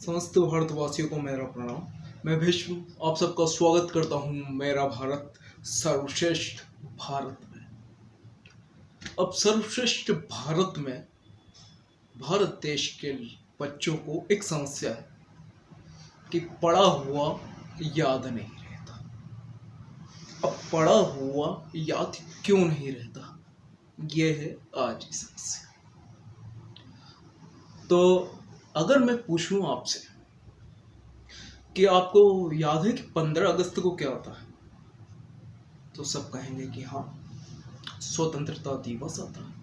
समस्त भारतवासियों को मेरा प्रणाम। मैं भीष्म आप सबका स्वागत करता हूँ मेरा भारत सर्वश्रेष्ठ भारत में। अब सर्वश्रेष्ठ भारत में भारत देश के बच्चों को एक समस्या है कि पढ़ा हुआ याद नहीं रहता। अब पढ़ा हुआ याद क्यों नहीं रहता, यह है आज की समस्या। तो अगर मैं पूछूं आपसे कि आपको याद है कि 15 अगस्त को क्या होता है, तो सब कहेंगे कि हाँ, स्वतंत्रता दिवस आता है।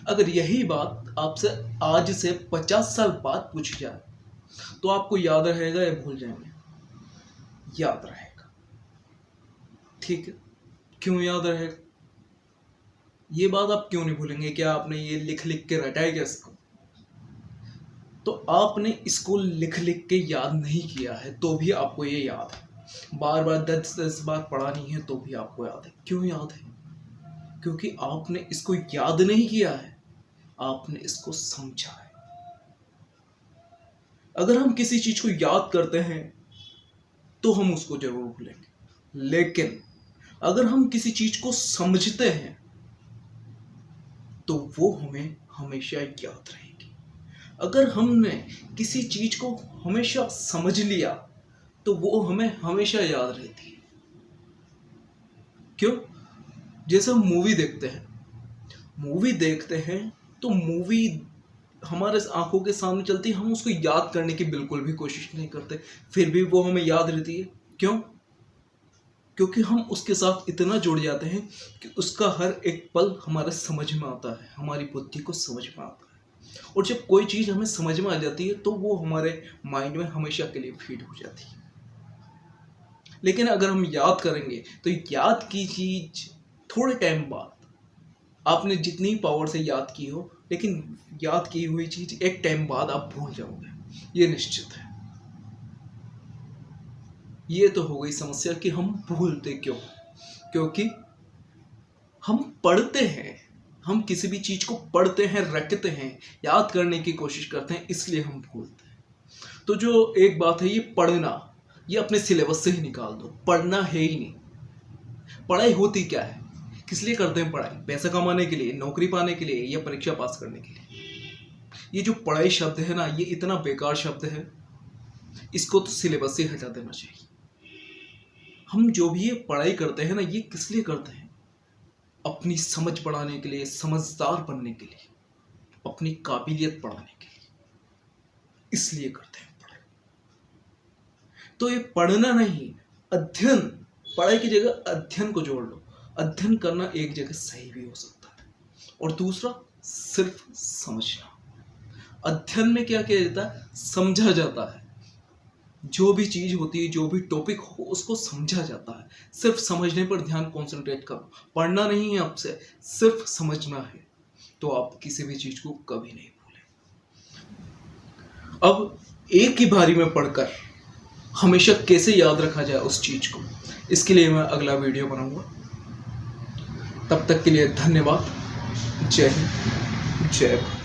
अगर यही बात आपसे आज से 50 साल बाद पूछी जाए तो आपको याद रहेगा या भूल जाएंगे? याद रहेगा। ठीक है, क्यों याद रहेगा? ये बात आप क्यों नहीं भूलेंगे? क्या आपने ये लिख लिख के रटा है क्या इसको? तो आपने इसको लिख लिख के याद नहीं किया है तो भी आपको ये याद है। बार बार 10 बार पढ़ा नहीं है तो भी आपको याद है। क्यों याद है? क्योंकि आपने इसको याद नहीं किया है, आपने इसको समझा है। अगर हम किसी चीज को याद करते हैं तो हम उसको जरूर भूलेंगे, लेकिन अगर हम किसी चीज को समझते हैं तो वो हमें हमेशा याद रहेगी। अगर हमने किसी चीज को हमेशा समझ लिया तो वो हमें हमेशा याद रहती है। क्यों? जैसे हम मूवी देखते हैं तो मूवी हमारे आंखों के सामने चलती है, हम उसको याद करने की बिल्कुल भी कोशिश नहीं करते, फिर भी वो हमें याद रहती है। क्यों? क्योंकि हम उसके साथ इतना जुड़ जाते हैं कि उसका हर एक पल हमारे समझ में आता है, हमारी बुद्धि को समझ में आता है। और जब कोई चीज हमें समझ में आ जाती है तो वो हमारे माइंड में हमेशा के लिए फीड हो जाती है। लेकिन अगर हम याद करेंगे तो याद की चीज थोड़े टाइम बाद, आपने जितनी पावर से याद की हो, लेकिन याद की हुई चीज एक टाइम बाद आप भूल जाओगे, ये निश्चित है। ये तो हो गई समस्या कि हम भूलते क्यों? क्योंकि हम पढ़ते हैं, हम किसी भी चीज को पढ़ते हैं, रखते हैं, याद करने की कोशिश करते हैं, इसलिए हम भूलते हैं। तो जो एक बात है, ये पढ़ना, ये अपने सिलेबस से ही निकाल दो। पढ़ना है ही नहीं। पढ़ाई होती क्या है? किस लिए करते हैं पढ़ाई? पैसा कमाने के लिए, नौकरी पाने के लिए, या परीक्षा पास करने के लिए? ये जो पढ़ाई शब्द है ना, ये इतना बेकार शब्द है, इसको तो सिलेबस से हटा देना चाहिए। हम जो भी ये पढ़ाई करते हैं ना, ये किस लिए करते हैं? अपनी समझ बढ़ाने के लिए, समझदार बनने के लिए, अपनी काबिलियत बढ़ाने के लिए, इसलिए करते हैं पढ़ाई। तो ये पढ़ना नहीं, अध्ययन, पढ़ाई की जगह अध्ययन को जोड़ लो। अध्ययन करना एक जगह सही भी हो सकता है, और दूसरा सिर्फ समझना। अध्ययन में क्या किया जाता है? समझा जाता है। जो भी चीज होती है, जो भी टॉपिक हो, उसको समझा जाता है। सिर्फ समझने पर ध्यान कंसंट्रेट करो। पढ़ना नहीं है आपसे, सिर्फ समझना है, तो आप किसी भी चीज को कभी नहीं भूलें। अब एक ही बारी में पढ़कर हमेशा कैसे याद रखा जाए उस चीज को, इसके लिए मैं अगला वीडियो बनाऊंगा। तब तक के लिए धन्यवाद। जय हिंद, जय भारत।